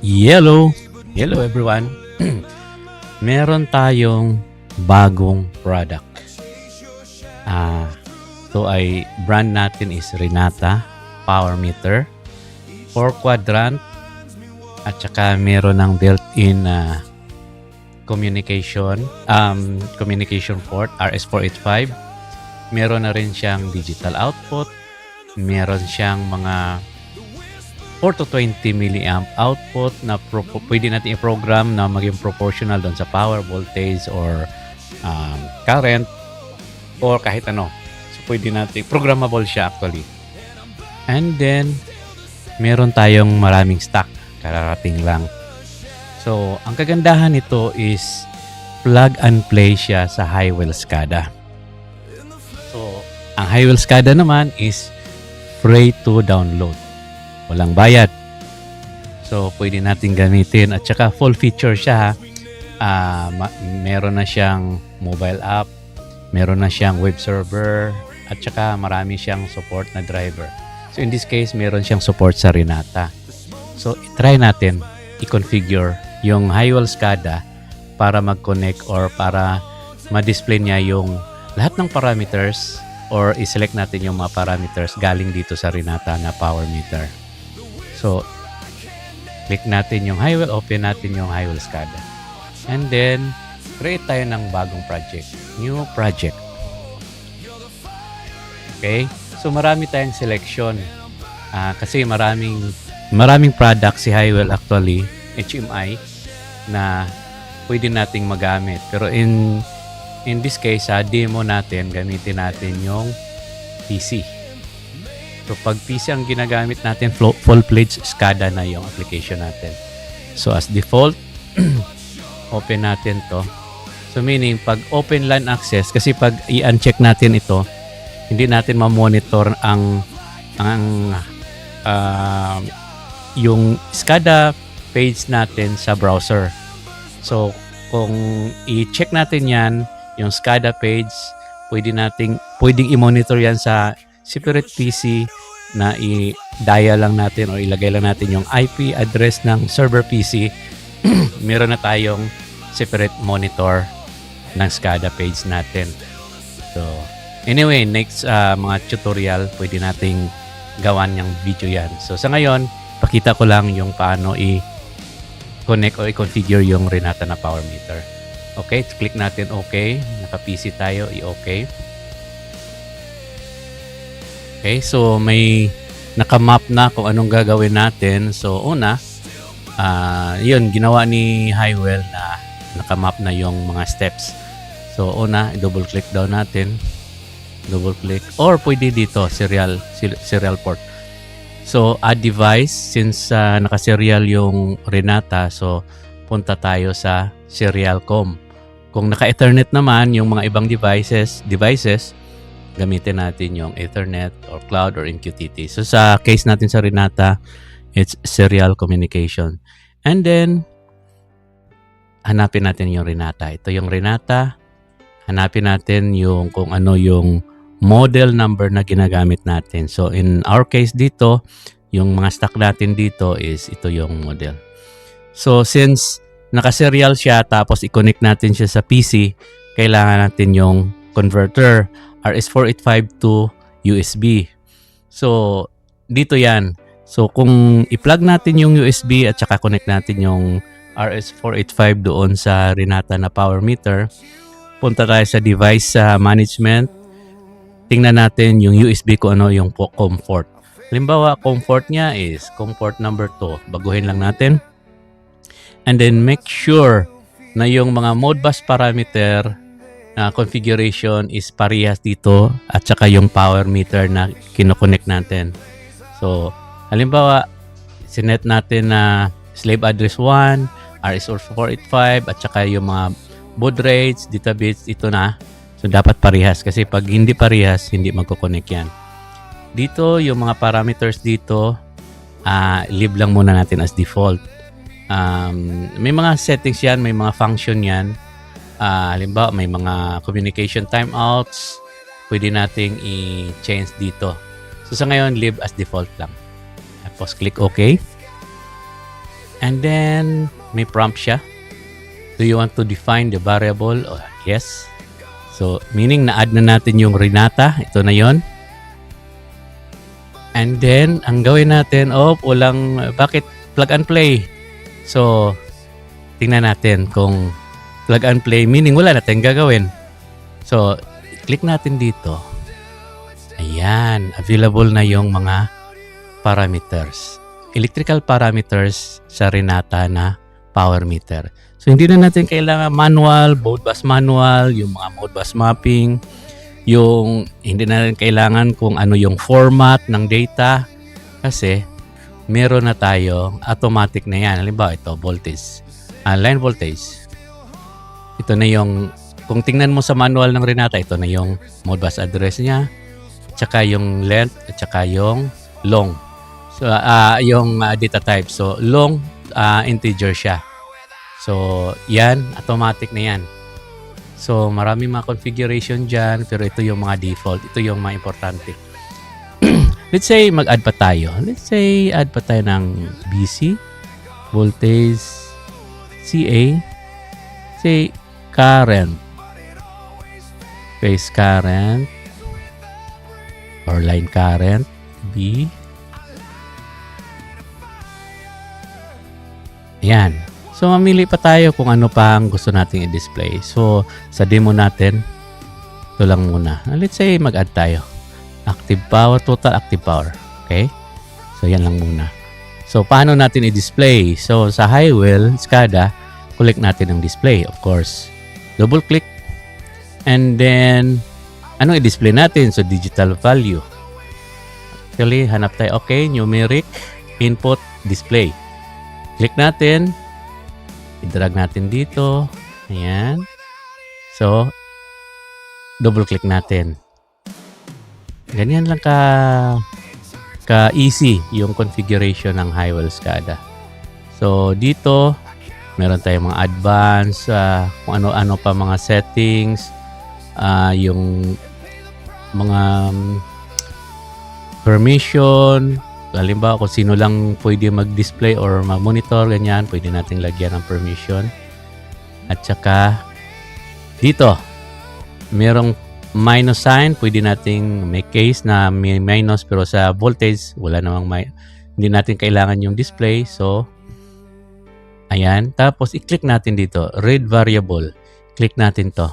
Hello! Hello everyone! Meron tayong bagong product. Ito ay brand natin is Renata Power Meter 4 quadrant at saka meron ng built-in communication port RS485. Meron na rin siyang digital output. Meron siyang mga 4 to 20 milliamp output na pwede natin i-program na maging proportional doon sa power, voltage, or current, or kahit ano. So, pwede natin, programmable siya actually. And then, meron tayong maraming stock. Kararating lang. So, ang kagandahan nito is plug and play siya sa Highwell SCADA. So, ang Highwell SCADA naman is free to download. Walang bayad. So, pwede natin gamitin. At saka full feature siya. Meron na siyang mobile app. Meron na siyang web server. At saka marami siyang support na driver. So, in this case, meron siyang support sa Renata. So, try natin i-configure yung Highwell SCADA para mag-connect or para ma-display niya yung lahat ng parameters or i-select natin yung mga parameters galing dito sa Renata na power meter. So, click natin yung Highwell, open natin yung Highwell SCADA. And then, create tayo ng bagong project. New project. Okay? So, marami tayong selection. Kasi maraming product si Highwell actually, HMI, na pwede nating magamit. Pero in this case, sa demo natin, gamitin natin yung PC. So, pag PC ang ginagamit natin, full-fledged SCADA na yung application natin. So, as default, open natin to. So, meaning, pag open LAN access, kasi pag i-uncheck natin ito, hindi natin ma-monitor yung SCADA page natin sa browser. So, kung i-check natin yan, yung SCADA page, pwedeng i-monitor yan sa separate PC na i-dial lang natin o ilagay lang natin yung IP address ng server PC. Meron na tayong separate monitor ng SCADA page natin. So, anyway, next mga tutorial, pwede nating gawan yung video yan. So, sa ngayon, pakita ko lang yung paano i-connect o i-configure yung Renata na power meter. Okay, click natin OK. Naka-PC tayo, i-OK. Okay, so may naka-map na kung anong gagawin natin. So, una, yun, ginawa ni Highwell na naka-map na yung mga steps. So, una, double-click daw natin. Double-click. Or pwede dito, serial port. So, add device. Since naka-serial yung Renata, so, punta tayo sa serial COM. Kung naka-Ethernet naman, yung mga ibang devices, gamitin natin yung Ethernet or Cloud or MQTT. So, sa case natin sa Renata, it's serial communication. And then, hanapin natin yung Renata. Ito yung Renata. Hanapin natin yung kung ano yung model number na ginagamit natin. So, in our case dito, yung mga stock natin dito is ito yung model. So, since naka-serial siya tapos i-connect natin siya sa PC, kailangan natin yung converter RS485 to USB. So, dito yan. So, kung i-plug natin yung USB at saka connect natin yung RS485 doon sa Renata na power meter, punta tayo sa device management. Tingnan natin yung USB ko ano yung comfort. Halimbawa, comfort niya is comfort number 2. Baguhin lang natin. And then make sure na yung mga Modbus parameter configuration is parehas dito at saka yung power meter na kinoconnect natin. So, halimbawa, sinet natin na slave address 1, RS485 at saka yung mga baud rates, data bits, ito na. So, dapat parehas kasi pag hindi parehas, hindi magkoconnect yan. Dito, yung mga parameters dito, leave lang muna natin as default. May mga settings yan, may mga function yan. Halimbawa, may mga communication timeouts, pwede nating i-change dito. So, sa ngayon, leave as default lang. Tapos, click OK. And then, may prompt siya. Do you want to define the variable? Oh, yes. So, meaning na-add na natin yung Renata. Ito na yon. And then, ang gawin natin, bakit plug and play? So, tingnan natin kung plug and play, meaning wala natin gagawin. So, click natin dito. Ayan, available na yung mga parameters. Electrical parameters sa Renata na power meter. So, hindi na natin kailangan manual, Modbus manual, yung mga Modbus mapping, hindi na natin kailangan kung ano yung format ng data kasi meron na tayo, automatic na yan. Halimbawa, ito, voltage. Line voltage. Ito na yung, kung tingnan mo sa manual ng Renata, ito na yung Modbus address niya, tsaka yung length, at tsaka yung long. So, yung data type. So, long integer siya. So, yan, automatic na yan. So, marami mga configuration dyan, pero ito yung mga default. Ito yung mga importante. Let's say, mag-add pa tayo. Let's say, add pa tayo ng BC, voltage, CA, say, current, phase current, or line current, B. Ayan. So, mamili pa tayo kung ano pa ang gusto nating i-display. So, sa demo natin, ito lang muna. Let's say, mag-add tayo. Active power, total active power. Okay? So, yan lang muna. So, paano natin i-display? So, sa Highwell, SCADA, click natin ang display, of course. Double click. And then, anong i-display natin? So, digital value. Actually, hanap tayo. Okay, numeric, input, display. Click natin. I-drag natin dito. Ayan. So, double click natin. Ganyan lang ka-easy yung configuration ng Highwell SCADA. So, dito, meron tayong mga advanced, kung ano-ano pa mga settings, yung mga permission. Halimbawa, kung sino lang pwede mag-display or mag-monitor, ganyan, pwede natin lagyan ng permission. At saka, dito, merong minus sign, pwede nating may case na may minus, pero sa voltage, wala namang hindi natin kailangan yung display. So, ayan. Tapos, i-click natin dito, read variable. Click natin to.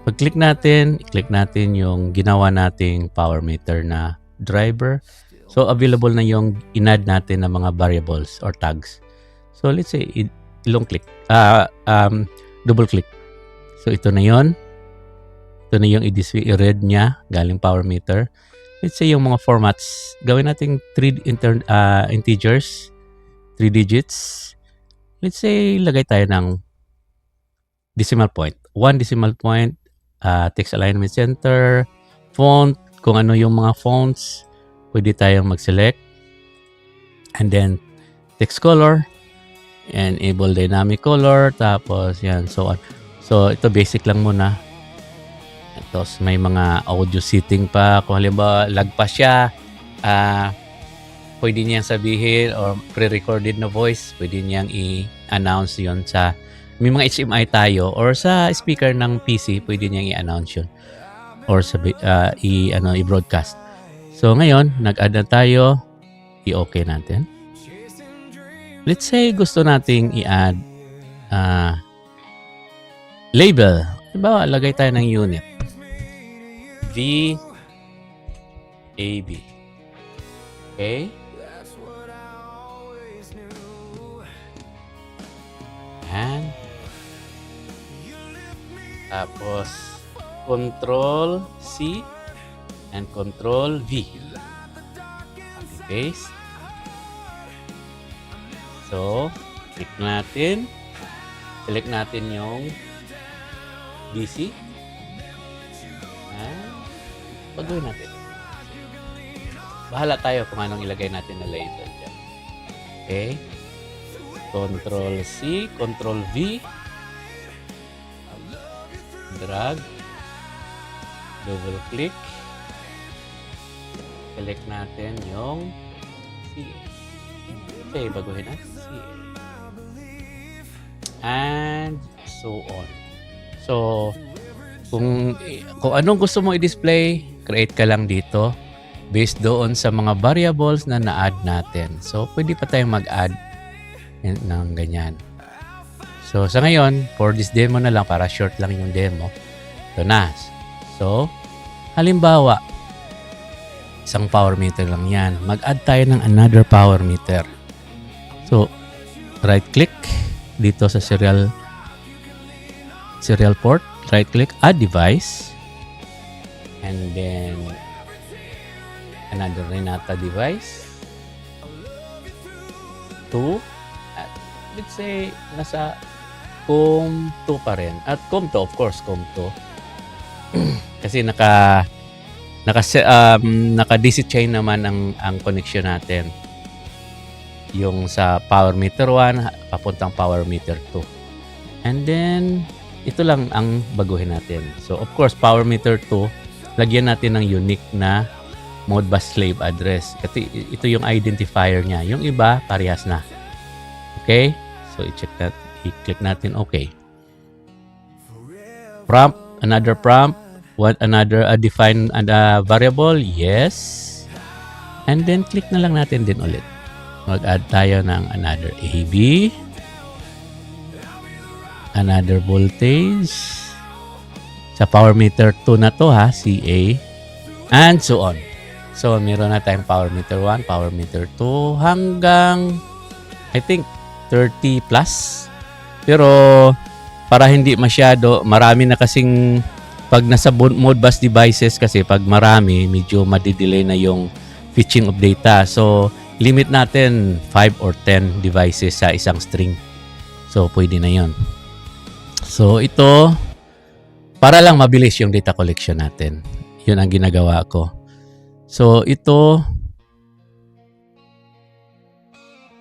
Pag-click natin, i-click natin yung ginawa nating power meter na driver. So, available na yung in-add natin na mga variables or tags. So, let's say, double click. So, ito na yon. Ito na yung i-read niya galing power meter. Let's say, yung mga formats, gawin natin 3 integers, 3 digits. Let's say, lagay tayo ng decimal point. 1 decimal point, text alignment center, font, kung ano yung mga fonts, pwede tayong mag-select. And then, text color, and enable dynamic color, tapos yan, so on. So, ito basic lang muna. Tapos, may mga audio setting pa. Kung halimbawa, lagpas siya, pwede niyang sabihin, or pre-recorded na voice, pwede niyang i-announce yon sa, may mga HMI tayo, or sa speaker ng PC, pwede niyang i-announce yun. Or i-broadcast. So, ngayon, nag-add na tayo. I-okay natin. Let's say, gusto nating i-add label. Diba, lagay tayo ng unit. VAB. Okay? Yan. Tapos, Control C and Control V. Copy paste. So, click natin. Select natin yung DC. Pagawin natin. Bahala tayo kung anong ilagay natin na label dyan. Okay. Control C, Control V. Drag. Double click. Select natin yung C. Okay, baguhin natin CA. And so on. So, kung anong gusto mo i-display, create ka lang dito based doon sa mga variables na na-add natin. So, pwede pa tayong mag-add ng ganyan. So, sa ngayon, for this demo na lang, para short lang yung demo, ito na. So, halimbawa, isang power meter lang yan. Mag-add tayo ng another power meter. So, right-click dito sa serial port. Right-click, add device. And then, another Renata device. 2. At let's say, nasa COM2 pa rin. At COM2, of course, COM2. Kasi naka-DC chain naman ang connection natin. Yung sa power meter 1, papuntang power meter 2. And then, ito lang ang baguhin natin. So, of course, power meter 2, lagyan natin ng unique na Modbus slave address. Kasi ito yung identifier niya. Yung iba, parehas na. Okay? So, i-click natin okay. Prompt, another prompt. Want another define variable? Yes. And then, click na lang natin din ulit. Mag-add tayo ng another AB. Another voltage. Sa power meter 2 na to ha, CA. And so on. So, meron na tayong power meter 1, power meter 2, hanggang, I think, 30 plus. Pero, para hindi masyado, marami na kasing, pag nasa Modbus devices kasi, pag marami, medyo madidelay na yung fetching of data. So, limit natin 5 or 10 devices sa isang string. So, pwede na yon. So, ito, para lang mabilis yung data collection natin. Yun ang ginagawa ko. So, ito,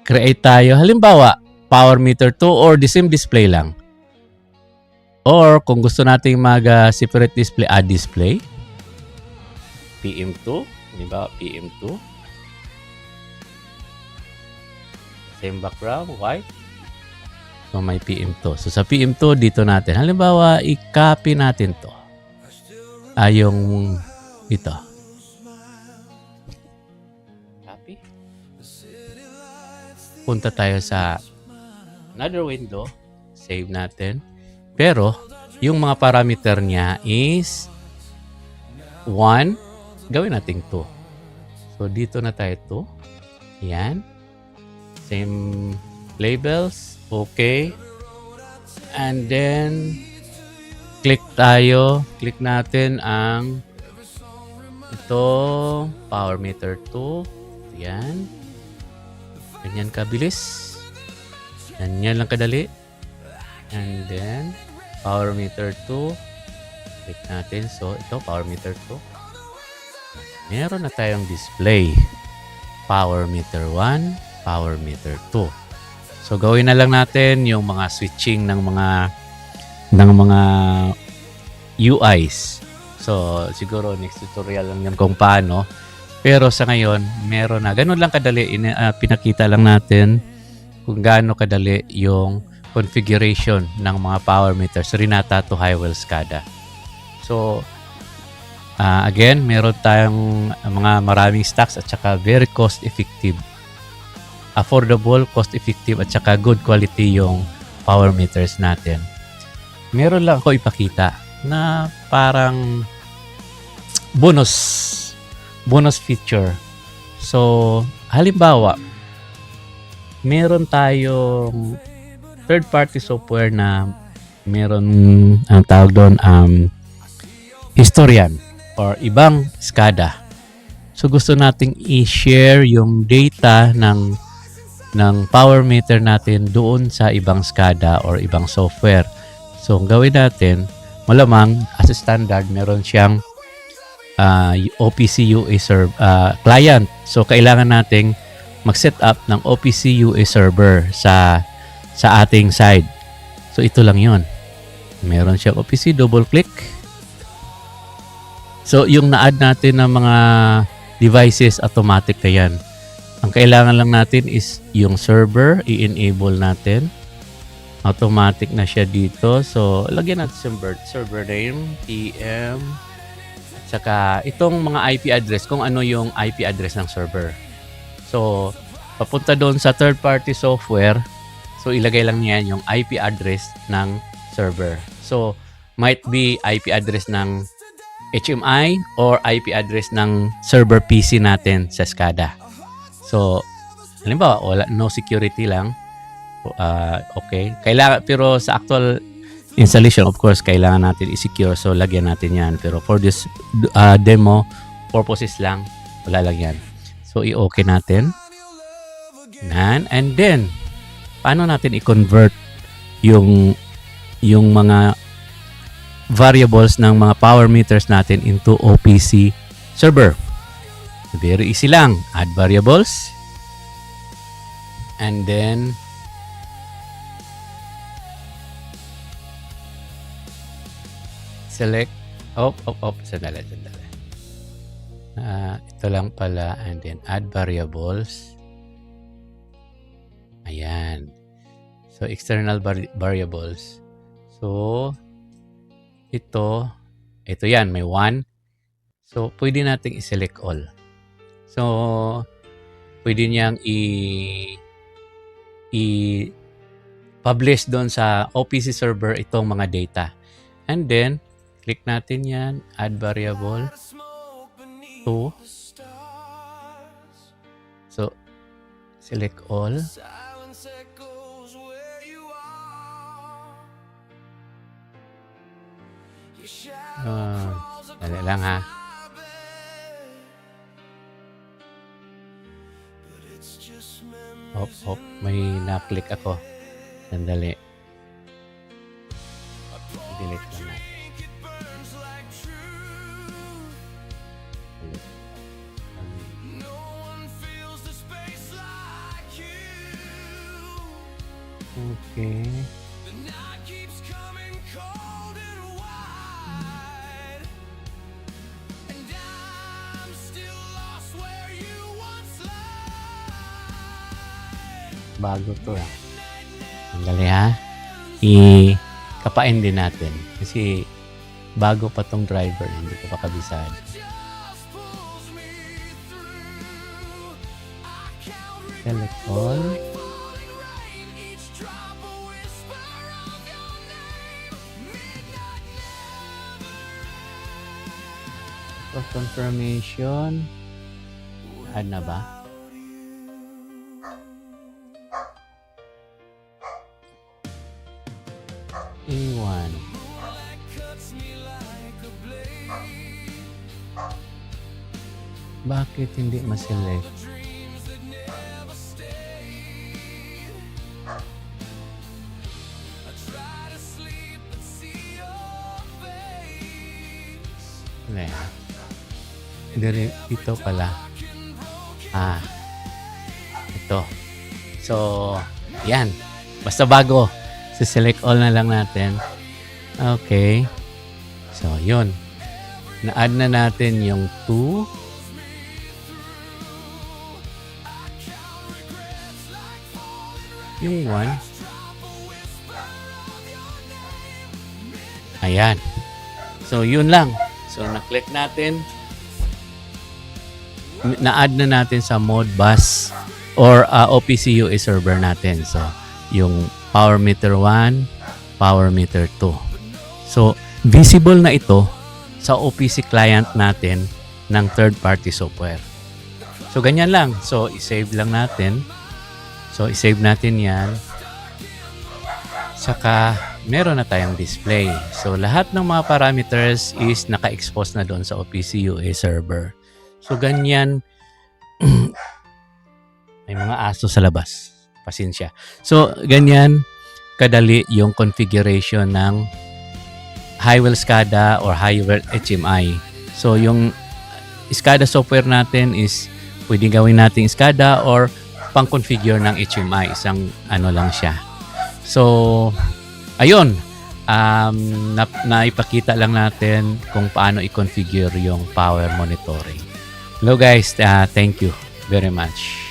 create tayo. Halimbawa, power meter 2 or the same display lang. Or, kung gusto nating mag-separate display, add display. PM2. Halimbawa, PM2. Same background, white. So, may PM2. So, sa PM2, dito natin. Halimbawa, i-copy natin to. Yung ito. Copy. Punta tayo sa another window. Save natin. Pero, yung mga parameter niya is 1. Gawin natin 2. So, dito na tayo 2. Yan. Same labels. Okay. And then, click tayo. Click natin ang ito, power meter 2. Yan. Ganyan kabilis. Ganyan lang kadali. And then, power meter 2. Click natin. So, ito, power meter 2. Meron na tayong display. Power meter 1, power meter 2. So, gawin na lang natin yung mga switching ng mga UIs. So, siguro next tutorial lang yan kung paano. Pero sa ngayon, meron na. Ganun lang kadali. Pinakita lang natin kung gaano kadali yung configuration ng mga power meters. Renata to Highwell SCADA. So, again, meron tayong mga maraming stocks at saka very cost-effective. Affordable, cost-effective at saka good quality yung power meters natin. Meron lang ako ipakita na parang bonus feature. So, halimbawa, meron tayong third-party software na meron ang tawag doon historian or ibang SCADA. So, gusto nating i-share yung data ng power meter natin doon sa ibang SCADA or ibang software. So, ang gawin natin, malamang as a standard, meron siyang OPC UA client. So, kailangan nating mag-set up ng OPC UA server sa ating side. So, ito lang yon. Meron siyang OPC, double-click. So, yung na-add natin ng mga devices, automatic na yan. Ang kailangan lang natin is yung server, i-enable natin. Automatic na siya dito. So, lagyan natin server name, PM, at saka itong mga IP address, kung ano yung IP address ng server. So, papunta doon sa third-party software. So, ilagay lang niya yung IP address ng server. So, might be IP address ng HMI or IP address ng server PC natin sa SCADA. So, halimbawa, no security lang. Okay. Pero sa actual installation, of course, kailangan natin i-secure. So, lagyan natin yan. Pero for this demo purposes lang, wala lang yan. So, i-okay natin. And then, paano natin i-convert yung mga variables ng mga power meters natin into OPC server? Very easy lang. Add variables. And then, select. Sandali. Ito lang pala. And then, add variables. Ayan. So, external variables. So, ito yan. May 1. So, pwede nating i-select all. So, pwede niyang i-publish doon sa OPC server itong mga data. And then, click natin yan. Add variable. 2. So, select all. Dali lang ha. May na-click ako. Sandali. Delete lang na. Okay. Bago to eh. Sandali ha. Kapain din natin. Kasi bago pa tong driver. Hindi ko pa kabisado. Select all. For confirmation. Add na ba? A1. Bakit hindi ma-select? Ito pala. Ito. So, yan. Basta bago. So, select all na lang natin. Okay. So, yun. Na-add na natin yung 2. Yung 1. Ayan. So, yun lang. So, na-click natin. Na-add na natin sa Modbus or OPC UA server natin. So, yung Power Meter 1, Power Meter 2. So, visible na ito sa OPC client natin ng third-party software. So, ganyan lang. So, i-save lang natin. So, i-save natin yan. Saka, meron na tayong display. So, lahat ng mga parameters is naka-expose na doon sa OPC UA server. So, ganyan. May mga aso sa labas. Pasensya. So, ganyan kadali yung configuration ng Highwell SCADA or Highwell HMI. So, yung SCADA software natin is pwede gawin natin SCADA or pang-configure ng HMI. Isang ano lang siya. So, ayun. Naipakita lang natin kung paano i-configure yung power monitoring. Hello guys. Thank you very much.